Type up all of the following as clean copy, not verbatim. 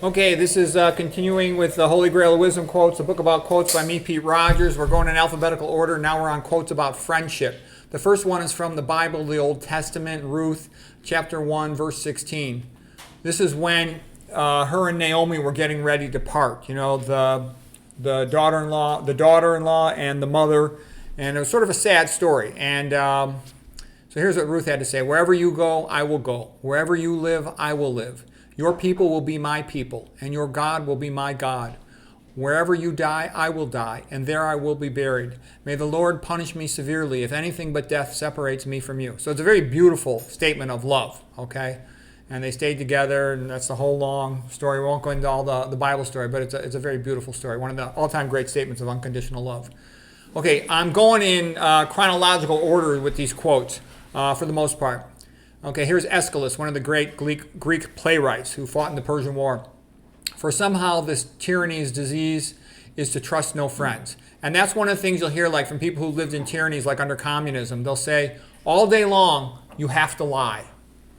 Okay, this is continuing with the Holy Grail of Wisdom Quotes, a book about quotes by me, Pete Rogers. We're going in alphabetical order. Now we're on quotes about friendship. The first one is from the Bible, the Old Testament, Ruth, chapter 1, verse 16. This is when her and Naomi were getting ready to part. You know, the daughter-in-law, and the mother, and it was sort of a sad story. And so here's what Ruth had to say: "Wherever you go, I will go. Wherever you live, I will live. Your people will be my people, and your God will be my God. Wherever you die, I will die, and there I will be buried. May the Lord punish me severely if anything but death separates me from you." So it's a very beautiful statement of love, okay? And they stayed together, and that's the whole long story. We won't go into all the Bible story, but it's a very beautiful story. One of the all-time great statements of unconditional love. Okay, I'm going in chronological order with these quotes for the most part. Okay, here's Aeschylus, one of the great Greek playwrights who fought in the Persian War. "For somehow this tyranny's disease is to trust no friends." And that's one of the things you'll hear like from people who lived in tyrannies like under communism. They'll say, all day long, you have to lie.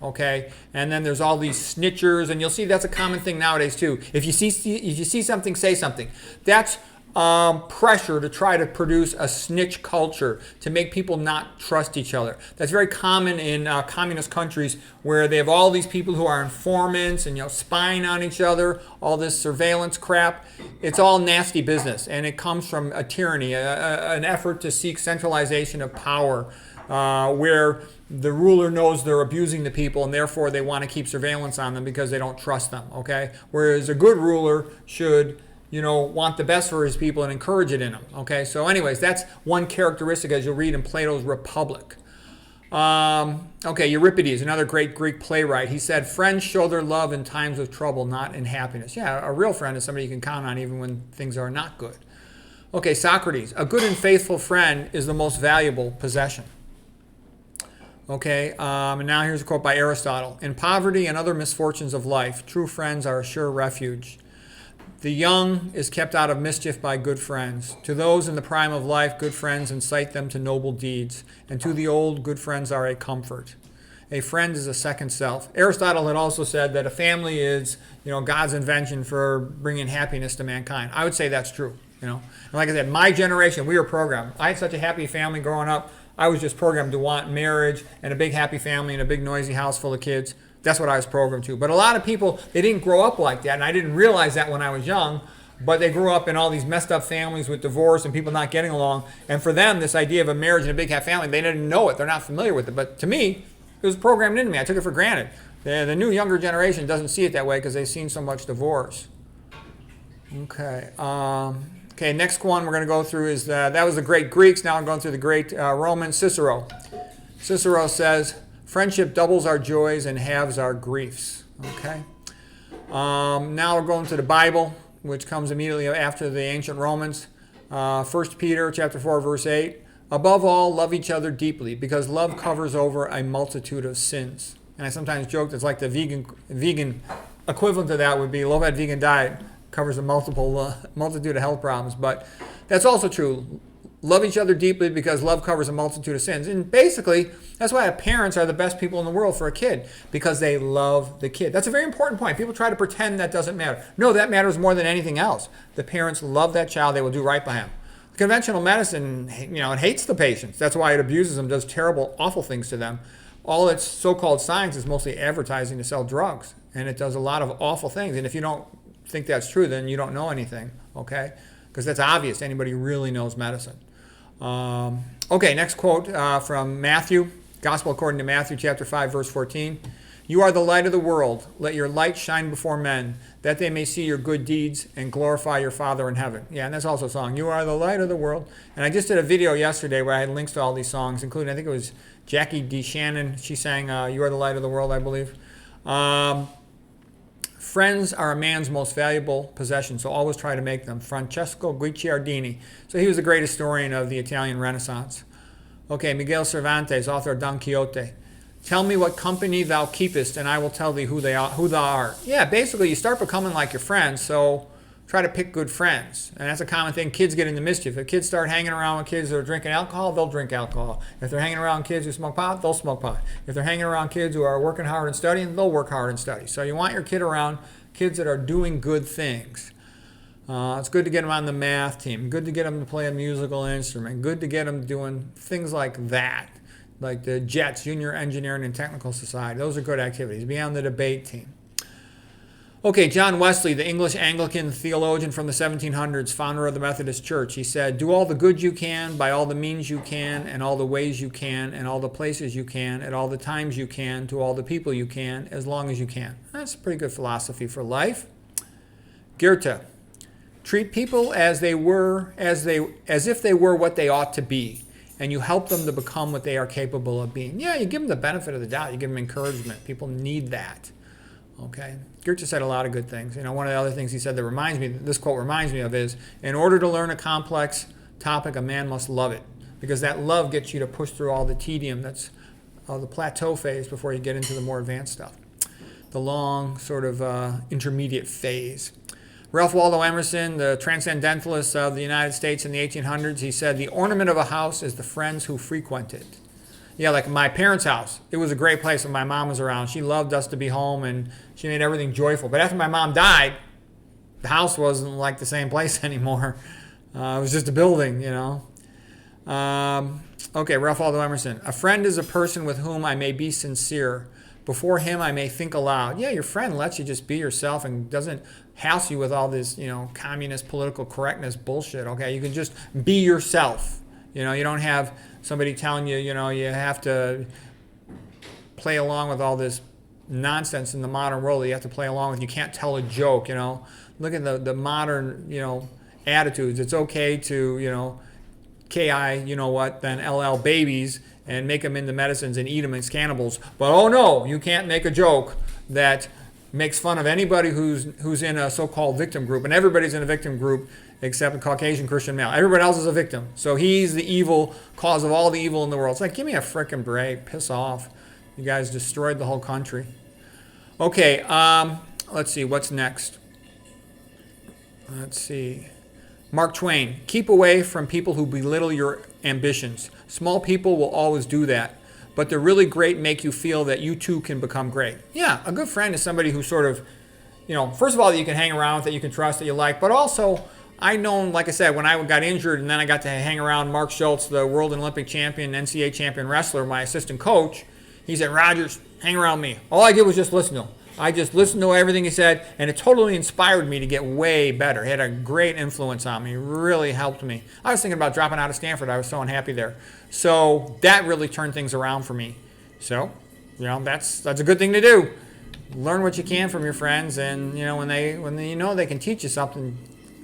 Okay, and then there's all these snitchers, and you'll see that's a common thing nowadays too. If you see something, say something. That's pressure to try to produce a snitch culture to make people not trust each other. That's very common in communist countries where they have all these people who are informants and spying on each other, all this surveillance crap. It's all nasty business, and it comes from a tyranny, an effort to seek centralization of power, where the ruler knows they're abusing the people, and therefore they want to keep surveillance on them because they don't trust them. Okay, whereas a good ruler should want the best for his people and encourage it in them. Okay, so anyways, that's one characteristic as you'll read in Plato's Republic. Okay, Euripides, another great Greek playwright, he said, "Friends show their love in times of trouble, not in happiness." Yeah, a real friend is somebody you can count on even when things are not good. Okay, Socrates, "A good and faithful friend is the most valuable possession." Okay, and now here's a quote by Aristotle. "In poverty and other misfortunes of life, true friends are a sure refuge. The young is kept out of mischief by good friends. To those in the prime of life, good friends incite them to noble deeds. And to the old, good friends are a comfort. A friend is a second self." Aristotle had also said that a family is, God's invention for bringing happiness to mankind. I would say that's true. And like I said, my generation, we were programmed. I had such a happy family growing up. I was just programmed to want marriage and a big happy family and a big noisy house full of kids. That's what I was programmed to. But a lot of people, they didn't grow up like that, and I didn't realize that when I was young, but they grew up in all these messed up families with divorce and people not getting along. And for them, this idea of a marriage and a big happy family, they didn't know it. They're not familiar with it. But to me, it was programmed into me. I took it for granted. The new younger generation doesn't see it that way because they've seen so much divorce. Okay. Okay, next one we're going to go through is, that was the great Greeks. Now I'm going through the great Romans, Cicero. Cicero says, "Friendship doubles our joys and halves our griefs." Okay. Now we're going to the Bible, which comes immediately after the ancient Romans. 1 Peter chapter 4, verse 8. "Above all, love each other deeply, because love covers over a multitude of sins." And I sometimes joke it's like the vegan equivalent to that would be low fat vegan diet covers a multitude of health problems. But that's also true. Love each other deeply because love covers a multitude of sins. And basically, that's why parents are the best people in the world for a kid, because they love the kid. That's a very important point. People try to pretend that doesn't matter. No, that matters more than anything else. The parents love that child. They will do right by him. Conventional medicine, it hates the patients. That's why it abuses them, does terrible, awful things to them. All its so-called science is mostly advertising to sell drugs, and it does a lot of awful things. And if you don't think that's true, then you don't know anything, okay? Because that's obvious. Anybody who really knows medicine. Okay, next quote from Matthew, Gospel according to Matthew chapter 5, verse 14. "You are the light of the world. Let your light shine before men, that they may see your good deeds and glorify your Father in heaven." Yeah, and that's also a song. "You are the light of the world." And I just did a video yesterday where I had links to all these songs, including, I think it was Jackie D. Shannon. She sang "You Are the Light of the World," I believe. "Friends are a man's most valuable possession, so always try to make them." Francesco Guicciardini. So he was a great historian of the Italian Renaissance. Okay, Miguel Cervantes, author of Don Quixote. "Tell me what company thou keepest, and I will tell thee who thou art." Yeah, basically you start becoming like your friends, so try to pick good friends. And that's a common thing. Kids get into mischief. If kids start hanging around with kids that are drinking alcohol, they'll drink alcohol. If they're hanging around kids who smoke pot, they'll smoke pot. If they're hanging around kids who are working hard and studying, they'll work hard and study. So you want your kid around kids that are doing good things. It's good to get them on the math team, good to get them to play a musical instrument, good to get them doing things like that, like the JETS, Junior Engineering and Technical Society. Those are good activities. Be on the debate team. Okay, John Wesley, the English Anglican theologian from the 1700s, founder of the Methodist Church, he said, "Do all the good you can, by all the means you can, and all the ways you can, and all the places you can, at all the times you can, to all the people you can, as long as you can." That's a pretty good philosophy for life. Goethe, treat people as if they were what they ought to be, and you help them to become what they are capable of being. Yeah, you give them the benefit of the doubt. You give them encouragement. People need that. Okay. Goethe said a lot of good things. One of the other things he said this quote reminds me of is, in order to learn a complex topic, a man must love it, because that love gets you to push through all the tedium that's the plateau phase before you get into the more advanced stuff. The long sort of intermediate phase. Ralph Waldo Emerson, the transcendentalist of the United States in the 1800s, he said, "The ornament of a house is the friends who frequent it." Yeah, like my parents' house. It was a great place when my mom was around. She loved us to be home, and she made everything joyful. But after my mom died, the house wasn't like the same place anymore. It was just a building, Okay, Ralph Waldo Emerson. "A friend is a person with whom I may be sincere. Before him I may think aloud." Yeah, your friend lets you just be yourself and doesn't hassle you with all this, communist political correctness bullshit, okay? You can just be yourself. You don't have somebody telling you, you have to play along with all this nonsense in the modern world that you have to play along with. You can't tell a joke, Look at the modern, attitudes. It's okay to, KI, then LL babies and make them into medicines and eat them as cannibals. But oh no, you can't make a joke that makes fun of anybody who's in a so-called victim group. And everybody's in a victim group except a Caucasian Christian male. Everybody else is a victim. So he's the evil cause of all the evil in the world. It's like, give me a frickin' break. Piss off. You guys destroyed the whole country. Okay, let's see. What's next? Let's see. Mark Twain. "Keep away from people who belittle your ambitions. Small people will always do that. But the really great make you feel that you too can become great." Yeah, a good friend is somebody who sort of, first of all, that you can hang around with, that you can trust, that you like. But also, I know, like I said, when I got injured and then I got to hang around Mark Schultz, the world and Olympic champion, NCAA champion wrestler, my assistant coach, he said, "Rogers, hang around me." All I did was just listen to him. I just listened to everything he said, and it totally inspired me to get way better. He had a great influence on me. It really helped me. I was thinking about dropping out of Stanford. I was so unhappy there. So that really turned things around for me. So, that's a good thing to do. Learn what you can from your friends, and when they can teach you something,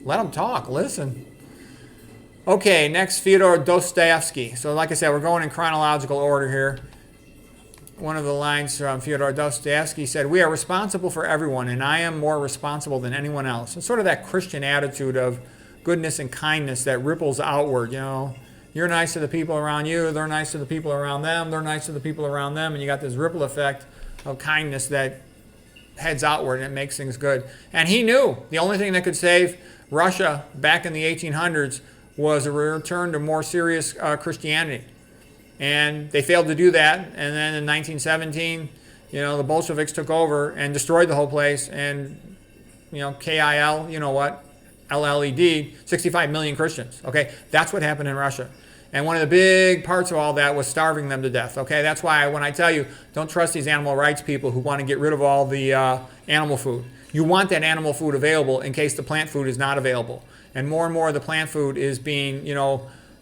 let them talk. Listen. Okay, next, Fyodor Dostoevsky. So like I said, we're going in chronological order here. One of the lines from Fyodor Dostoevsky said, "We are responsible for everyone, and I am more responsible than anyone else." It's sort of that Christian attitude of goodness and kindness that ripples outward. You're nice to the people around you, they're nice to the people around them, they're nice to the people around them, and you got this ripple effect of kindness that heads outward, and it makes things good. And he knew the only thing that could save Russia back in the 1800s was a return to more serious Christianity. And they failed to do that. And then in 1917, the Bolsheviks took over and destroyed the whole place. And, KIL, LLED, 65 million Christians. Okay, that's what happened in Russia. And one of the big parts of all that was starving them to death. Okay, that's why when I tell you, don't trust these animal rights people who want to get rid of all the animal food. You want that animal food available in case the plant food is not available. And more of the plant food is being,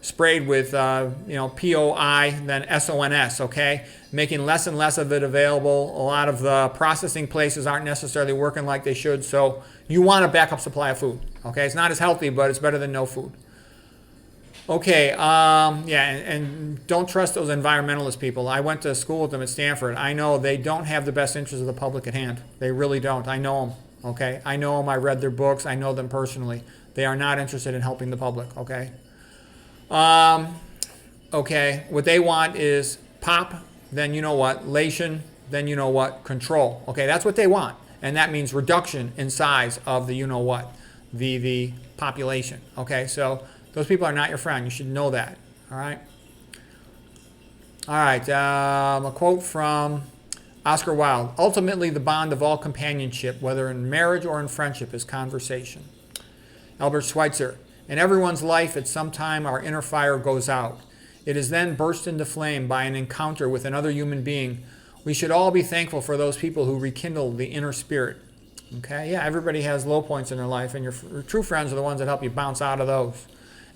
sprayed with, POI than SONS, okay? Making less and less of it available. A lot of the processing places aren't necessarily working like they should, so you want a backup supply of food, okay? It's not as healthy, but it's better than no food. Okay, and don't trust those environmentalist people. I went to school with them at Stanford. I know they don't have the best interests of the public at hand. They really don't. I know them, okay? I know them. I read their books. I know them personally. They are not interested in helping the public, okay? Okay, what they want is pop, then lation, then control. Okay, that's what they want. And that means reduction in size of the the population. Okay, so those people are not your friend. You should know that. All right. A quote from Oscar Wilde, ultimately the bond of all companionship, whether in marriage or in friendship, is conversation. Albert Schweitzer, in everyone's life at some time our inner fire goes out. It is then burst into flame by an encounter with another human being. We should all be thankful for those people who rekindle the inner spirit. Okay, yeah, everybody has low points in their life, and your true friends are the ones that help you bounce out of those.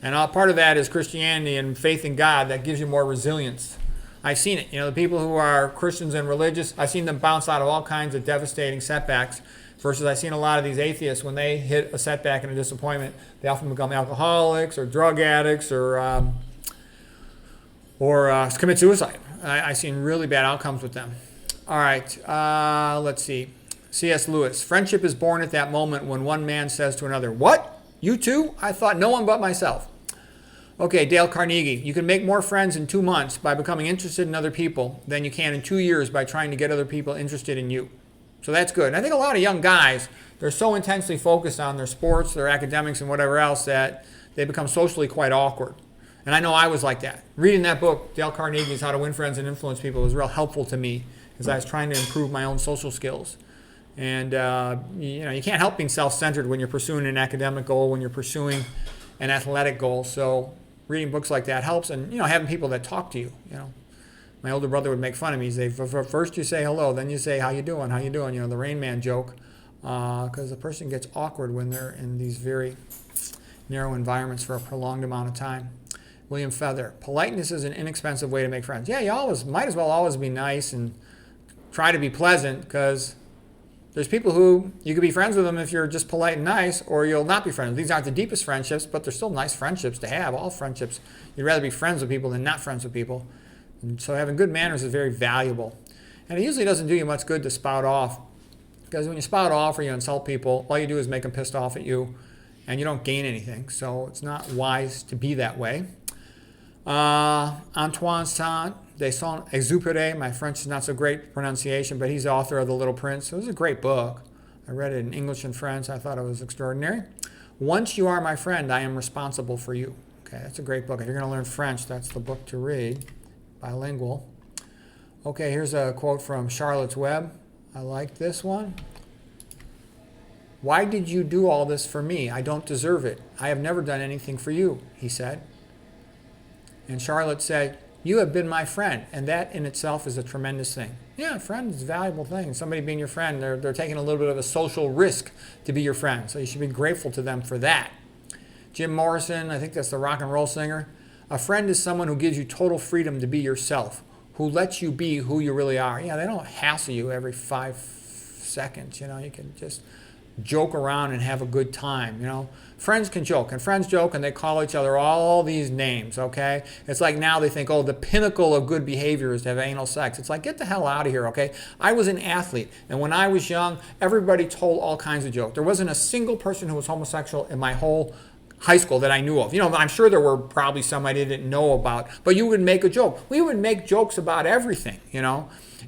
And part of that is Christianity and faith in God that gives you more resilience. I've seen it. The people who are Christians and religious, I've seen them bounce out of all kinds of devastating setbacks, versus I've seen a lot of these atheists, when they hit a setback and a disappointment, they often become alcoholics or drug addicts or commit suicide. I've seen really bad outcomes with them. All right, let's see. C.S. Lewis, friendship is born at that moment when one man says to another, "What? You too? I thought no one but myself." Okay, Dale Carnegie, you can make more friends in 2 months by becoming interested in other people than you can in 2 years by trying to get other people interested in you. So that's good. And I think a lot of young guys, they're so intensely focused on their sports, their academics, and whatever else that they become socially quite awkward. And I know I was like that. Reading that book, Dale Carnegie's How to Win Friends and Influence People, was real helpful to me as I was trying to improve my own social skills. And you can't help being self-centered when you're pursuing an academic goal, when you're pursuing an athletic goal. So reading books like that helps, and having people that talk to you. My older brother would make fun of me. He'd say, first you say hello, then you say how you doing, the Rain Man joke, because the person gets awkward when they're in these very narrow environments for a prolonged amount of time. William Feather, politeness is an inexpensive way to make friends. Yeah, you might as well always be nice and try to be pleasant, because there's people who you could be friends with them if you're just polite and nice, or you'll not be friends. These aren't the deepest friendships, but they're still nice friendships to have. All friendships, you'd rather be friends with people than not friends with people. And so having good manners is very valuable. And it usually doesn't do you much good to spout off, because when you spout off or you insult people, all you do is make them pissed off at you, and you don't gain anything. So it's not wise to be that way. Antoine de Saint-Exupéry, my French is not so great pronunciation, but he's the author of The Little Prince. It was a great book. I read it in English and French. I thought it was extraordinary. Once you are my friend, I am responsible for you. Okay, that's a great book. If you're going to learn French, that's the book to read. Bilingual. Okay, here's a quote from Charlotte's Web. I like this one. "Why did you do all this for me? I don't deserve it. I have never done anything for you," he said. And Charlotte said, "You have been my friend, and that in itself is a tremendous thing." Yeah, a friend is a valuable thing. Somebody being your friend, they're taking a little bit of a social risk to be your friend, so you should be grateful to them for that. Jim Morrison, I think that's the rock and roll singer. "A friend is someone who gives you total freedom to be yourself, who lets you be who you really are." Yeah, they don't hassle you every 5 seconds. You can just joke around and have a good time. Friends can joke, and friends joke, and they call each other all these names, okay? It's like now they think, the pinnacle of good behavior is to have anal sex. It's like, get the hell out of here, okay? I was an athlete, and when I was young, everybody told all kinds of jokes. There wasn't a single person who was homosexual in my whole high school that I knew of. I'm sure there were probably some I didn't know about, but you would make a joke. We would make jokes about everything,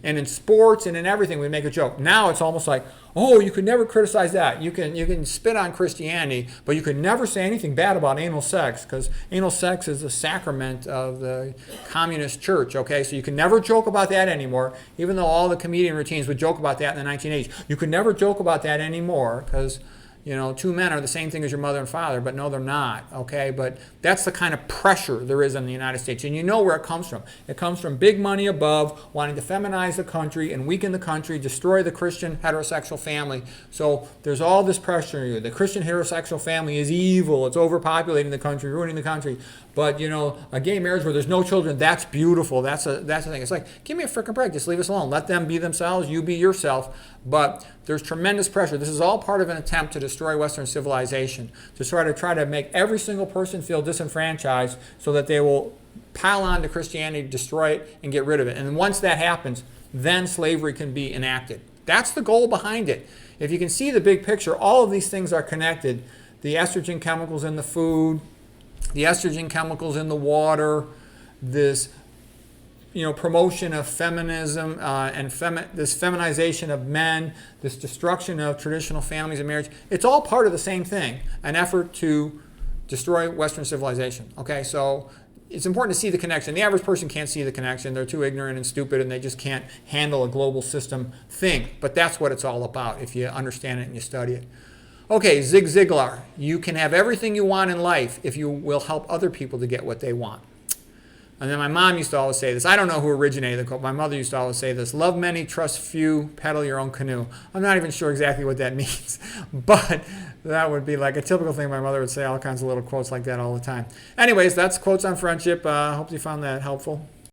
and in sports and in everything we make a joke. Now it's almost like, you could never criticize that. You can spit on Christianity, but you could never say anything bad about anal sex, because anal sex is a sacrament of the communist church, okay? So you can never joke about that anymore, even though all the comedian routines would joke about that in the 1980s. You could never joke about that anymore, because two men are the same thing as your mother and father, but no, they're not, okay? But that's the kind of pressure there is in the United States, and you know where it comes from. It comes from big money above, wanting to feminize the country and weaken the country, destroy the Christian heterosexual family. So there's all this pressure on you. The Christian heterosexual family is evil. It's overpopulating the country, ruining the country. But, a gay marriage where there's no children, that's beautiful. That's the thing. It's like, give me a frickin' break. Just leave us alone. Let them be themselves. You be yourself. But there's tremendous pressure. This is all part of an attempt to destroy Western civilization, to try to make every single person feel disenfranchised so that they will pile on to Christianity, destroy it, and get rid of it. And once that happens, then slavery can be enacted. That's the goal behind it. If you can see the big picture, all of these things are connected. The estrogen chemicals in the food, the estrogen chemicals in the water, this promotion of feminism and this feminization of men, this destruction of traditional families and marriage, it's all part of the same thing, an effort to destroy Western civilization. Okay, so it's important to see the connection. The average person can't see the connection. They're too ignorant and stupid, and they just can't handle a global system thing. But that's what it's all about if you understand it and you study it. Okay, Zig Ziglar. You can have everything you want in life if you will help other people to get what they want. And then my mom used to always say this. I don't know who originated the quote. My mother used to always say this. Love many, trust few, paddle your own canoe. I'm not even sure exactly what that means. But that would be like a typical thing. My mother would say all kinds of little quotes like that all the time. Anyways, that's Quotes on Friendship. Hope you found that helpful.